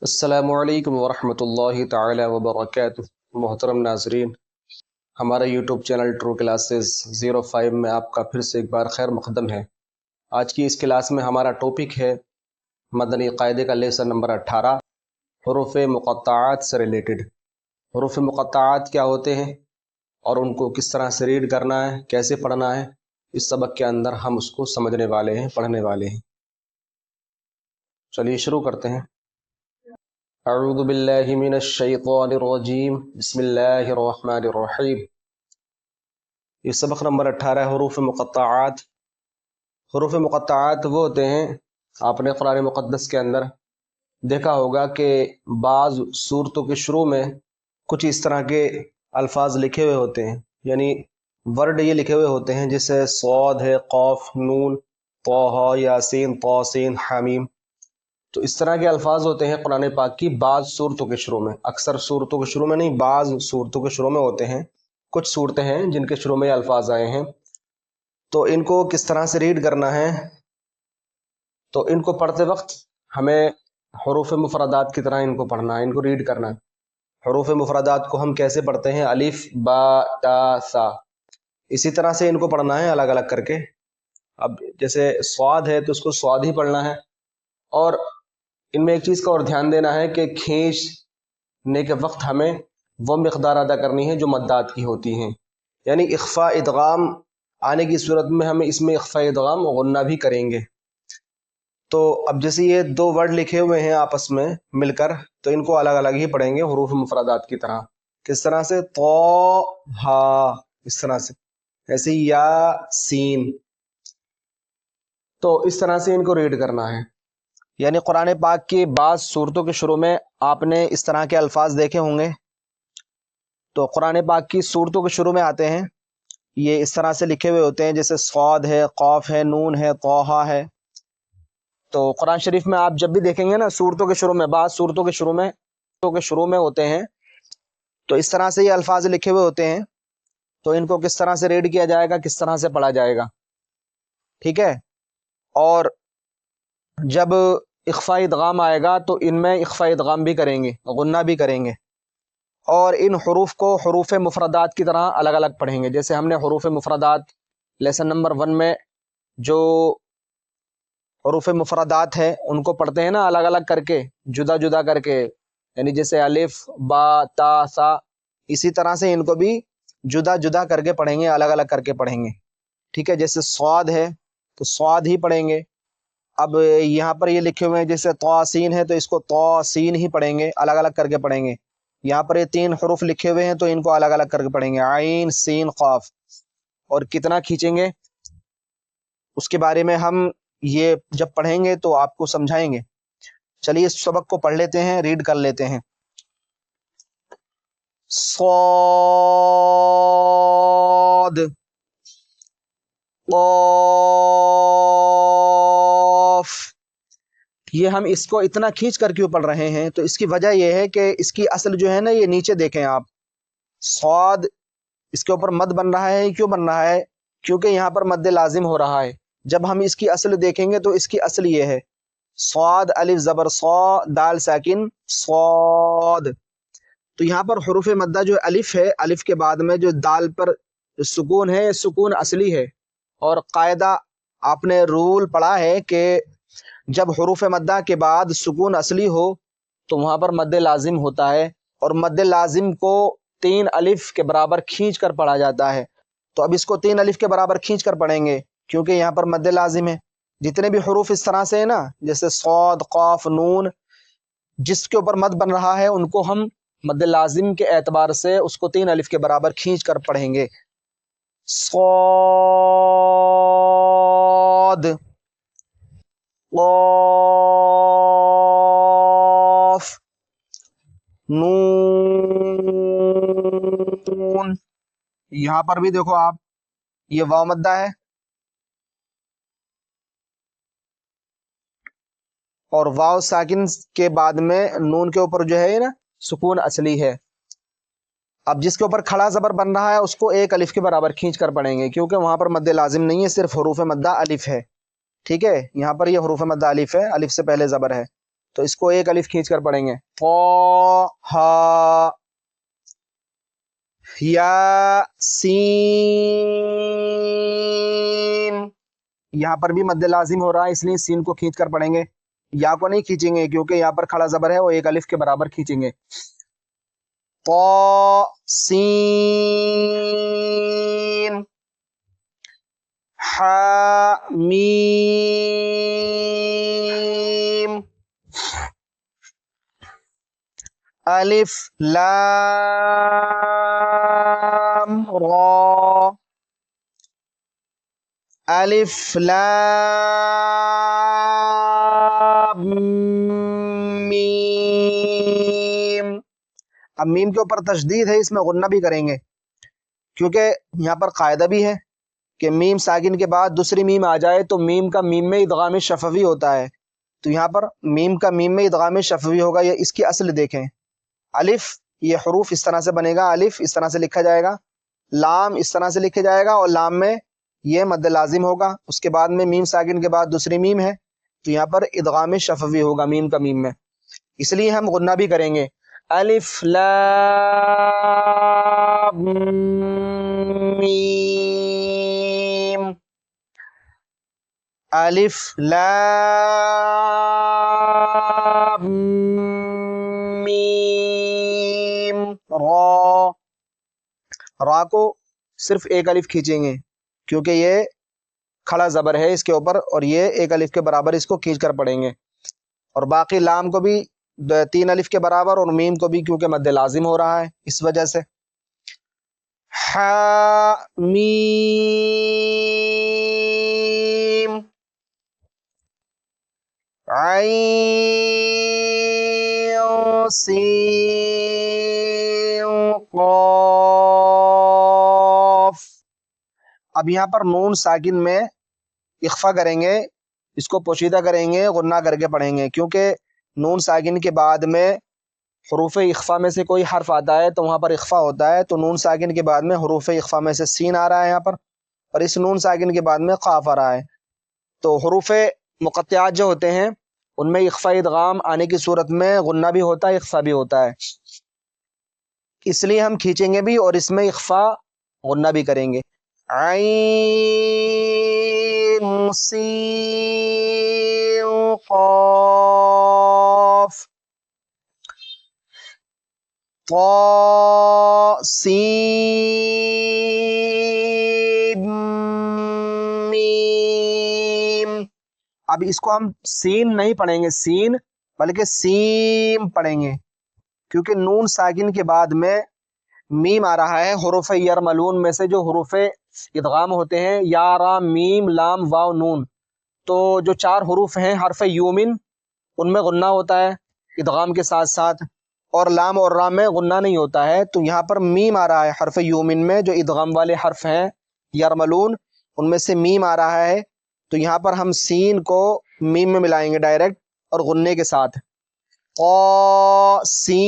السلام علیکم ورحمۃ اللہ تعالی وبرکاتہ۔ محترم ناظرین، ہمارا یوٹیوب چینل ٹرو کلاسز 05 میں آپ کا پھر سے ایک بار خیر مقدم ہے۔ آج کی اس کلاس میں ہمارا ٹاپک ہے مدنی قاعدے کا لیسن نمبر 18، حروف مقطعات سے ریلیٹڈ۔ حروف مقطعات کیا ہوتے ہیں اور ان کو کس طرح سے ریڈ کرنا ہے، کیسے پڑھنا ہے، اس سبق کے اندر ہم اس کو سمجھنے والے ہیں، پڑھنے والے ہیں۔ چلیے شروع کرتے ہیں۔ اعوذ باللہ من الشیطان الرجیم، بسم اللہ الرحمن الرحیم۔ یہ سبق نمبر 18 ہے، حروف مقطعات۔ حروف مقطعات وہ ہوتے ہیں، آپ نے قرآن مقدس کے اندر دیکھا ہوگا کہ بعض سورتوں کے شروع میں کچھ اس طرح کے الفاظ لکھے ہوئے ہوتے ہیں، یعنی ورڈ یہ لکھے ہوئے ہوتے ہیں، جیسے صاد ہے، قاف، نون، طٰ، یاسین، طاسین، حمیم۔ تو اس طرح کے الفاظ ہوتے ہیں قرآن پاک کی بعض صورتوں کے شروع میں، اکثر صورتوں کے شروع میں نہیں، بعض صورتوں کے شروع میں ہوتے ہیں۔ کچھ صورتیں ہیں جن کے شروع میں یہ الفاظ آئے ہیں، تو ان کو کس طرح سے ریڈ کرنا ہے؟ تو ان کو پڑھتے وقت ہمیں حروف مفردات کی طرح ان کو پڑھنا ہے، ان کو ریڈ کرنا ہے۔ حروف مفردات کو ہم کیسے پڑھتے ہیں؟ الف، با، تا، سا، اسی طرح سے ان کو پڑھنا ہے الگ الگ کر کے۔ اب جیسے صاد ہے تو اس کو صاد ہی پڑھنا ہے، اور ان میں ایک چیز کا اور دھیان دینا ہے کہ کھینچنے کے وقت ہمیں وہ مقدار ادا کرنی ہے جو مدات کی ہوتی ہیں، یعنی اخفاء ادغام آنے کی صورت میں ہمیں اس میں اخفاء ادغام غنہ بھی کریں گے۔ تو اب جیسے یہ دو ورڈ لکھے ہوئے ہیں آپس میں مل کر، تو ان کو الگ الگ ہی پڑھیں گے حروف مفردات کی طرح۔ کس طرح سے؟ طٰ، ہا، اس طرح سے، ایسے یا، سین۔ تو اس طرح سے ان کو ریڈ کرنا ہے۔ یعنی قرآن پاک کی بعض صورتوں کے شروع میں آپ نے اس طرح کے الفاظ دیکھے ہوں گے، تو قرآن پاک کی صورتوں کے شروع میں آتے ہیں، یہ اس طرح سے لکھے ہوئے ہوتے ہیں، جیسے صاد ہے، قاف ہے، نون ہے، طٰ ہے۔ تو قرآن شریف میں آپ جب بھی دیکھیں گے نا، صورتوں کے شروع میں، بعض صورتوں کے شروع میں ہوتے ہیں، تو اس طرح سے یہ الفاظ لکھے ہوئے ہوتے ہیں۔ تو ان کو کس طرح سے ریڈ کیا جائے گا، کس طرح سے پڑھا جائے گا، ٹھیک ہے؟ اور جب اخفاء ادغام آئے گا تو ان میں اخفاء ادغام بھی کریں گے، غنہ بھی کریں گے، اور ان حروف کو حروف مفردات کی طرح الگ الگ پڑھیں گے۔ جیسے ہم نے حروف مفردات لیسن نمبر 1 میں جو حروف مفردات ہے ان کو پڑھتے ہیں نا الگ الگ کر کے، جدا جدا کر کے، یعنی جیسے الف، با، تا، سا، اسی طرح سے ان کو بھی جدا جدا کر کے پڑھیں گے، الگ الگ کر کے پڑھیں گے، ٹھیک ہے؟ جیسے صاد ہے تو صاد ہی پڑھیں گے۔ اب یہاں پر یہ لکھے ہوئے ہیں جیسے طاسین ہے تو اس کو طاسین ہی پڑھیں گے، الگ الگ کر کے پڑھیں گے۔ یہاں پر یہ 3 حروف لکھے ہوئے ہیں تو ان کو الگ الگ کر کے پڑھیں گے، عین، سین، قاف۔ اور کتنا کھینچیں گے اس کے بارے میں ہم یہ جب پڑھیں گے تو آپ کو سمجھائیں گے۔ چلیے اس سبق کو پڑھ لیتے ہیں، ریڈ کر لیتے ہیں۔ صاد، قاف۔ یہ ہم اس کو اتنا کھینچ کر کیوں پڑھ رہے ہیں؟ تو اس کی وجہ یہ ہے کہ اس کی اصل جو ہے نا، یہ نیچے دیکھیں آپ، صاد، اس کے اوپر مد بن رہا ہے۔ کیوں بن رہا ہے؟ کیونکہ یہاں پر مد لازم ہو رہا ہے۔ جب ہم اس کی اصل دیکھیں گے تو اس کی اصل یہ ہے، صاد، الف زبر صا، دال ساکن صاد۔ تو یہاں پر حروف مدہ جو الف ہے، الف کے بعد میں جو دال پر سکون ہے، یہ سکون اصلی ہے۔ اور قاعدہ آپ نے رول پڑھا ہے کہ جب حروف مدہ کے بعد سکون اصلی ہو تو وہاں پر مد لازم ہوتا ہے، اور مد لازم کو 3 الف کے برابر کھینچ کر پڑھا جاتا ہے۔ تو اب اس کو 3 الف کے برابر کھینچ کر پڑھیں گے کیونکہ یہاں پر مد لازم ہے۔ جتنے بھی حروف اس طرح سے ہیں نا، جیسے صاد، قاف، نون، جس کے اوپر مد بن رہا ہے ان کو ہم مد لازم کے اعتبار سے اس کو 3 الف کے برابر کھینچ کر پڑھیں گے۔ صاد، قاف، نون۔ یہاں پر بھی دیکھو آپ، یہ واو مدہ ہے، اور واو ساکن کے بعد میں نون کے اوپر جو ہے نا سکون اصلی ہے۔ اب جس کے اوپر کھڑا زبر بن رہا ہے اس کو 1 الف کے برابر کھینچ کر پڑھیں گے، کیونکہ وہاں پر مد لازم نہیں ہے، صرف حروف مدہ الف ہے، ٹھیک ہے؟ یہاں پر یہ حروف مدہ الف ہے، الف سے پہلے زبر ہے، تو اس کو ایک الف کھینچ کر پڑھیں گے. طہ یاسین. یہاں پر بھی مد لازم ہو رہا ہے، اس لیے سین کو کھینچ کر پڑھیں گے. یا کو نہیں کھینچیں گے کیونکہ یہاں پر کھڑا زبر ہے، وہ ایک الف کے برابر کھینچیں گے. طاسین حامیم الف لام را الف لام میم. اب میم کے اوپر تشدید ہے، اس میں غنہ بھی کریں گے کیونکہ یہاں پر قاعدہ بھی ہے کہ میم ساکن کے بعد دوسری میم آ جائے تو میم کا میم میں ادغام شفوی ہوتا ہے. تو یہاں پر میم کا میم میں ادغام شفوی ہوگا. یہ اس کی اصل دیکھیں، الف یہ حروف اس طرح سے بنے گا، الف اس طرح سے لکھا جائے گا، لام اس طرح سے لکھا جائے گا، اور لام میں یہ مد لازم ہوگا. اس کے بعد میں میم ساکن کے بعد دوسری میم ہے تو یہاں پر ادغام شفوی ہوگا میم کا میم میں، اس لیے ہم غنہ بھی کریں گے. الف لام میم الف لام میم را. را کو صرف ایک الف کھینچیں گے کیونکہ یہ کھڑا زبر ہے اس کے اوپر، اور یہ ایک الف کے برابر اس کو کھینچ کر پڑھیں گے. اور باقی لام کو بھی 3 الف کے برابر، اور میم کو بھی کیونکہ مد لازم ہو رہا ہے اس وجہ سے. حامیم عین سین قاف. اب یہاں پر نون ساکن میں اخفا کریں گے، اس کو پوشیدہ کریں گے، غنہ کر کے پڑھیں گے کیونکہ نون ساکن کے بعد میں حروف اخفا میں سے کوئی حرف آتا ہے تو وہاں پر اخفا ہوتا ہے. تو نون ساکن کے بعد میں حروف اخفا میں سے سین آ رہا ہے یہاں پر، اور اس نون ساکن کے بعد میں قاف آ رہا ہے. تو حروف مقطعات جو ہوتے ہیں ان میں اخفا ادغام آنے کی صورت میں غنہ بھی ہوتا ہے، اخفا بھی ہوتا ہے، اس لیے ہم کھینچیں گے بھی اور اس میں اخفا غنہ بھی کریں گے. عین سین قاف طا سین میم. اب اس کو ہم سین نہیں پڑھیں گے سین، بلکہ سیم پڑھیں گے کیونکہ نون ساکن کے بعد میں میم آ رہا ہے. حروف یرملون میں سے جو حروف ادغام ہوتے ہیں یا را میم لام واو نون، تو جو 4 حروف ہیں حرف یومن ان میں غنہ ہوتا ہے ادغام کے ساتھ ساتھ، اور لام اور را میں غنہ نہیں ہوتا ہے. تو یہاں پر میم آ رہا ہے حرف یومن میں، جو ادغام والے حرف ہیں یرملون ان میں سے میم آ رہا ہے. تو یہاں پر ہم سین کو میم میں ملائیں گے ڈائریکٹ اور غنے کے ساتھ. قا سین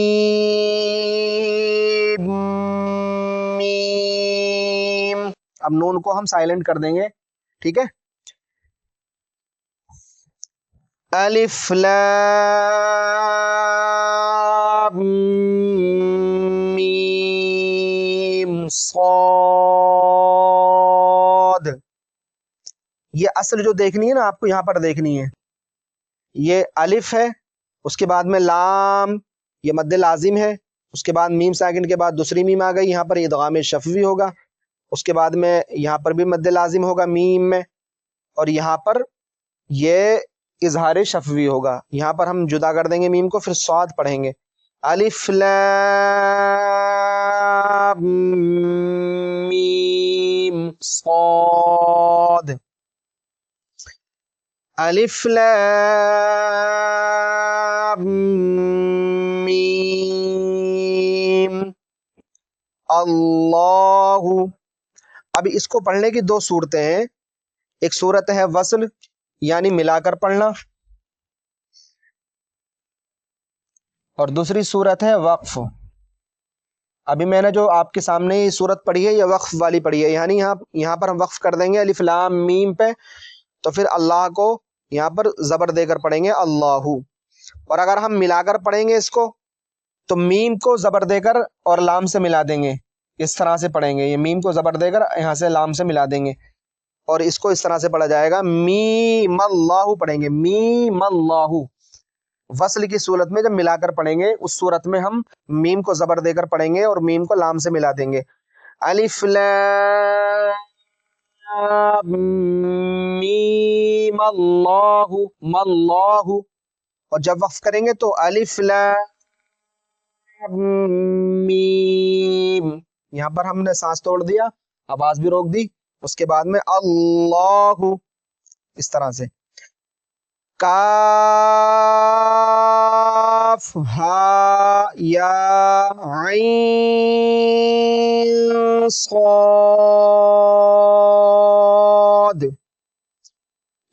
میم. اب نون کو ہم سائلنٹ کر دیں گے، ٹھیک ہے. الف لام میم صاد. یہ اصل جو دیکھنی ہے نا آپ کو یہاں پر دیکھنی ہے، یہ الف ہے، اس کے بعد میں لام یہ مد لازم ہے، اس کے بعد میم ساکن کے بعد دوسری میم آ گئی، یہاں پر ادغام شفوی ہوگا، اس کے بعد میں یہاں پر بھی مد لازم ہوگا میم میں، اور یہاں پر یہ اظہار شفوی ہوگا. یہاں پر ہم جدا کر دیں گے میم کو، پھر صاد پڑھیں گے. الف لام میم صاد الف لام میم اللہ. اب اس کو پڑھنے کی 2 صورتیں ہیں، ایک صورت ہے وصل یعنی ملا کر پڑھنا، اور دوسری صورت ہے وقف. ابھی میں نے جو آپ کے سامنے یہ صورت پڑھی ہے یہ وقف والی پڑھی ہے، یعنی یہاں پر ہم وقف کر دیں گے الف لام میم پہ، تو پھر اللہ کو یہاں پر زبر دے کر پڑھیں گے اللہ. اور اگر ہم ملا کر پڑھیں گے اس کو تو میم کو زبر دے کر اور لام سے ملا دیں گے، اس طرح سے پڑھیں گے، یہ میم کو زبر دے کر یہاں سے لام سے ملا دیں گے اور اس کو اس طرح سے پڑھا جائے گا، میم اللہ پڑھیں گے، میم اللہ۔ وصل کی صورت میں جب ملا کر پڑھیں گے اس صورت میں ہم میم کو زبر دے کر پڑھیں گے اور میم کو لام سے ملا دیں گے، الف لام میم اللہ ماللہ۔ اور جب وقف کریں گے تو الف لام میم، یہاں پر ہم نے سانس توڑ دیا، آواز بھی روک دی، اس کے بعد میں اللہ، اس طرح سے کاف ہا یا عین صاد۔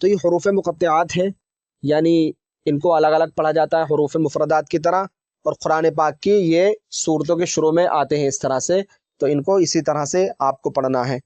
تو یہ حروف مقطعات ہیں، یعنی ان کو الگ الگ پڑھا جاتا ہے حروف مفردات کی طرح، اور قرآن پاک کی یہ صورتوں کے شروع میں آتے ہیں اس طرح سے، تو ان کو اسی طرح سے آپ کو پڑھنا ہے۔